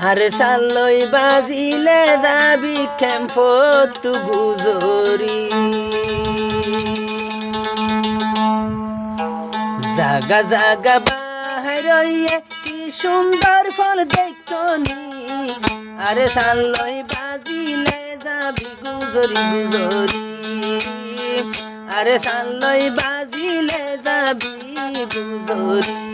আরে সালই বাজিলে দাবি ক্যাম্পত গুজরি জাগা জাগা বাহিরে কি সুন্দর ফল দেখনি আরে সালই বাজিলে যাবি গুজরি গুজরি আরে সালই বাজিলে যাবি গুজরি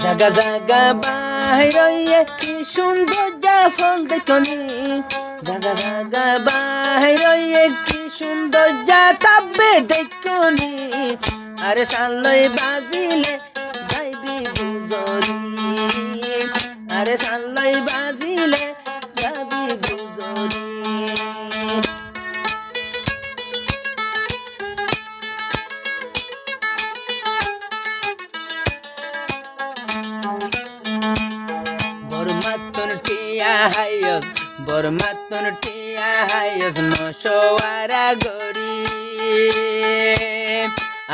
জাগা জাগা বাহিরে কি সুন্দর ফল দেখনি জাগা জাগা বাহিরে কি সুন্দর তাবে দেখনি আরে সালই বাজিলে যাইবি গুজরি আরে সালই বাজিলে যাবি গুজরি বরমাতন টিয়া হায়স নশোয়ারা গরি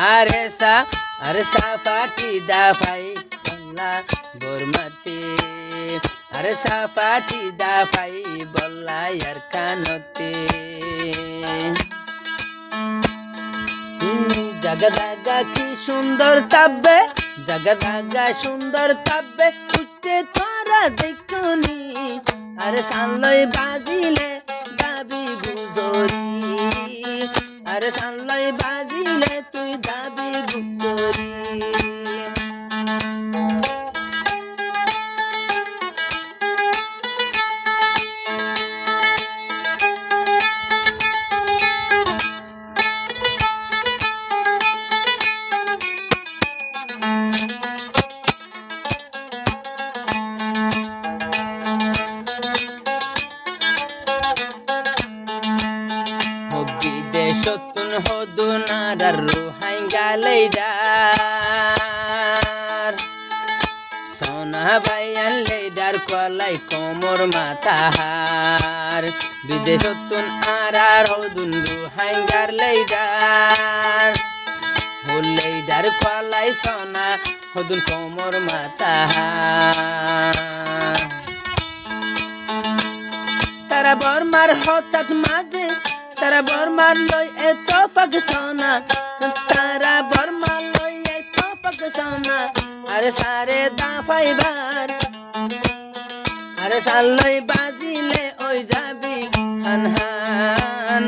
আরে সা পাটি দা ফাই বল্লা বরমাতে আরে সা পাটি দা ফাই বল্লা ইয়ার কানতে জাগা জাগা কি সুন্দর তাবে জাগা জাগা সুন্দর তাবে উঠতে তোরা দেখনি আরে সালই বাজিলে দাবি গুজরি আরে সালই বাজিলে তুই দাবি গুজরি বিদেশতুন হদুনার রোহাঙ্গালেডার সোনা বাইয়ান লেডার কলাই কোমর মাথাহার বিদেশতুন আর হদুন রোহাঙ্গার লেডার লেডার কলাই সোনা হদুন কোমর মাথাহার তারা বর্মার হঠাৎ মাঝে তারা বর্মার লই এত পাকছনা তারা বর্মার লই এত পাকছনা আরে সারে দা ফাইবার আরে সালই বাজিলে ওই যাবি হান হান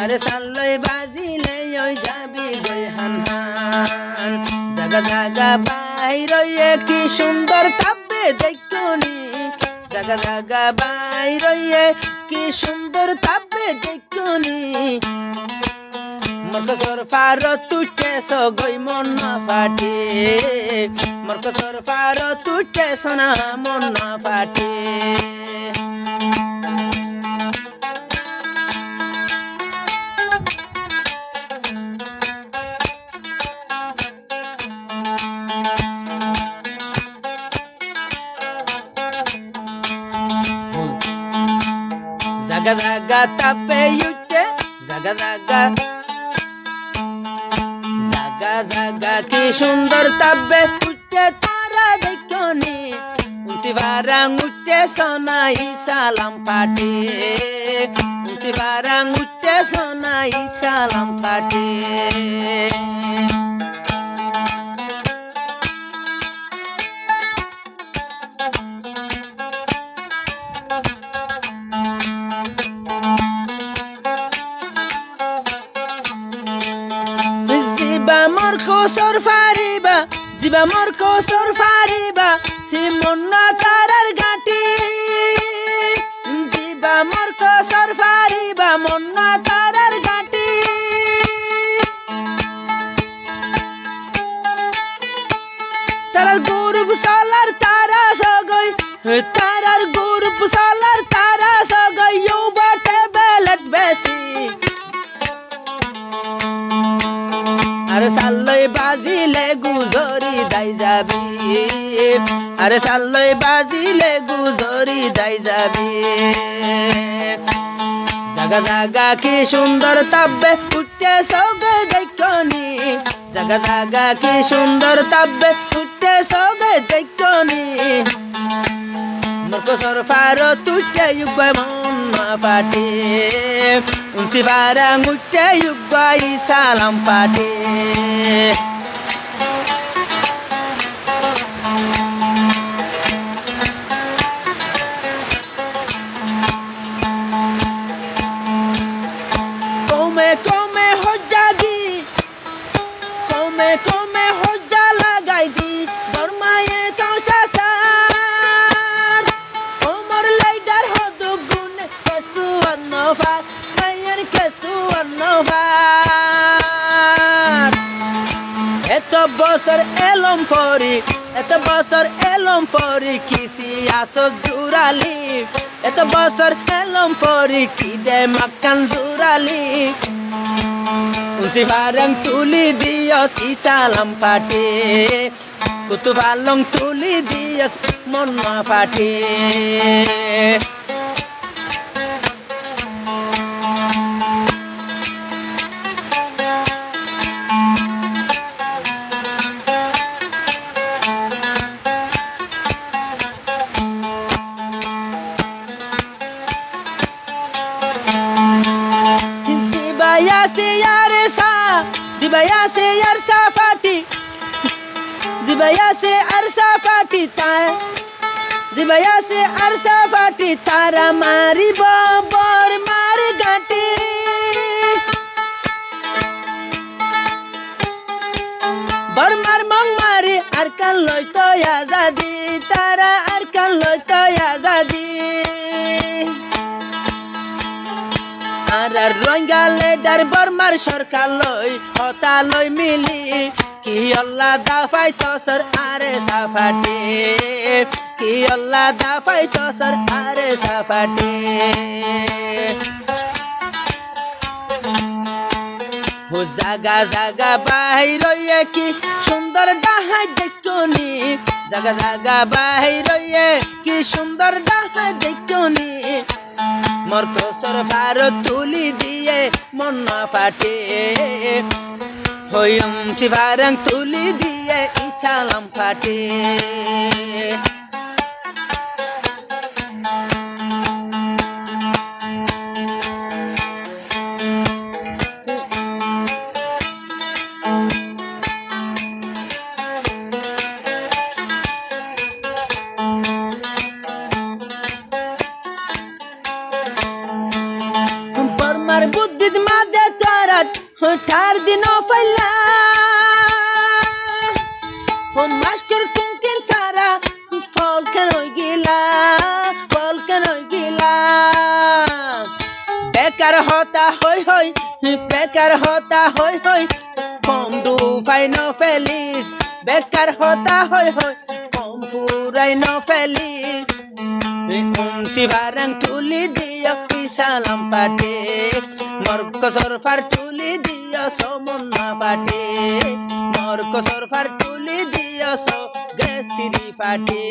আরে সালই বাজিলে ওই যাবি গই হান হান জাগা জাগা বাইরে কি সুন্দর তাবে দেখনি জাগা জাগা বাইরে কি সুন্দর তাবে দেখনি মরকসর ফার তুটে সগই মন না ফাটে মরকসর ফার তুটে সোনা মন না ফাটে জাগা জাগা তাপে উঠে জাগা জাগা জাগা জাগা কি সুন্দর তাপে উঠে তারা দেখনি উনসি বারাং উঠে সোনাই সালাম পাটে উনসি বারাং উঠে সোনাই সালাম পাটে জিবা মোর কোসর ফারিবা হিমন্না তারার গাটি জিবা মোর কোসর ফারিবা মন্না তারার গাটি তারার গৌরব সালার তারা সগই তারার গৌরব সালার তারা সগই ইউ বাটে বেলত বেশি আরে সালই বাজ বাজিলে গুজরি দাই যাবি আরে সাল্লই বাজিলে গুজরি দাই যাবি জাগা জাগা কি সুন্দর তাব্বে উঠে সবে দেখনি জাগা জাগা কি সুন্দর তাব্বে উঠে সবে দেখনি মরকো সরফার তুটে ইউবাই মন্না পাটে উনসি ফারাং উঠে ইউবাই সালাম পাটে come hojja di come hojja lagai di dormaye tausasar omar leidar hodu gune kesu annofar mayer kesu annofar eto bosor elom fori kisi aso jurali eto bosor elom fori ki de makan jurali unsi barang tuli dia si salam pate kutu balong tuli dia monna pate Zibaya se arsa fati Zibaya se arsa fati tara mari bobor mar gati bor mar mong mari arkan loito yazadi tara arkan loito yazadi Arar roingale dar bormar sorkaloi otaloi mili ki Allah da fai tosar are safati ki Allah da fai tosar are safati ho jaga jaga bahiroye ki sundar dahai dekoni jaga jaga bahiroye ki sundar dahai dekoni মরকো সরফার তুলি দিয়ে মন্না পাটে হইম শিবারং তুলি দিয়ে ইসালাম পাটে বুদ্ধিত মাদে তোরাট ঠার দিন ফেলা ও মাস্টার কিংকিন তারা ফল কেন গিলা বেকার হতা হই কম দু ফাই ন ফেলিস বেকার হতা হই কম পুরাই ন ফেলিস Unsi barang tuli dia salam pate Morko sorfar tuli dia somonna pate Morko sorfar tuli dia so gesiri pate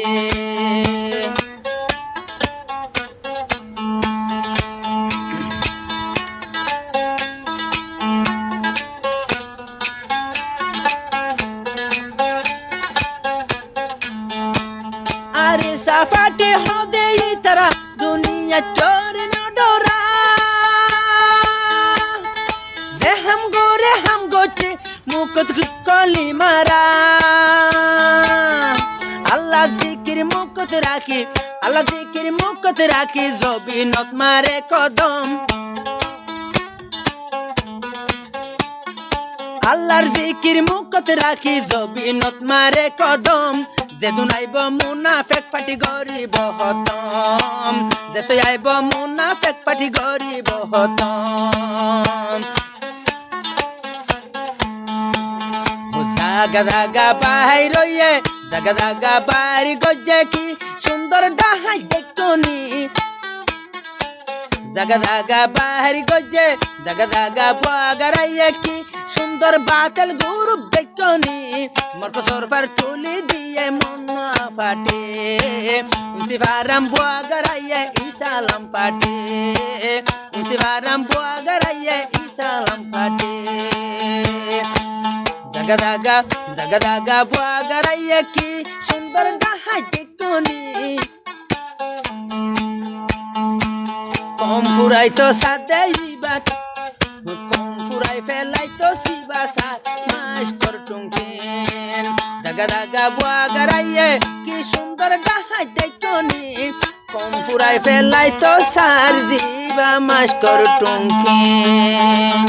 Are safate hode itara dunia chor no dora je ham goche mukot koli mara Allah dikir mukot rakhi zobi not mare kodom Allahar dikir mukot rakhi zobi not mare kodom যেতু নাইব মুনাফেক পাটি গরিব হতম যেতু আইব মুনাফেক পাটি গরিব হতম জাগা জাগা বাহিরয়ে জাগা জাগা বাড়ি গজ্জে কি সুন্দর ডাহাই দেখনি জাগা জাগা বাহারি গজে জাগা জাগা বাগারাইয়া কি সুন্দর বাতেল গুরু দেখনি মরক সরফার তুলি দিয়ে মন ফাটে সিফারাম বাগারাইয়া ইসালাম পাটে সিফারাম বাগারাইয়া ইসালাম পাটে জাগা জাগা জাগা জাগা বাগারাইয়া কি সুন্দর ডাহাই দেখনি কম ফুরাই তো সাথে কম ফুরাই ফেলাই তো শিবা সাথ মাস্টার টুঙ্কেন দাগা দাগা বাগারাইয়ে কি সুন্দর ডাহাই দেখনি কম ফুরাই ফেলাই তো সার জীবা মাস্টার টুঙ্কেন।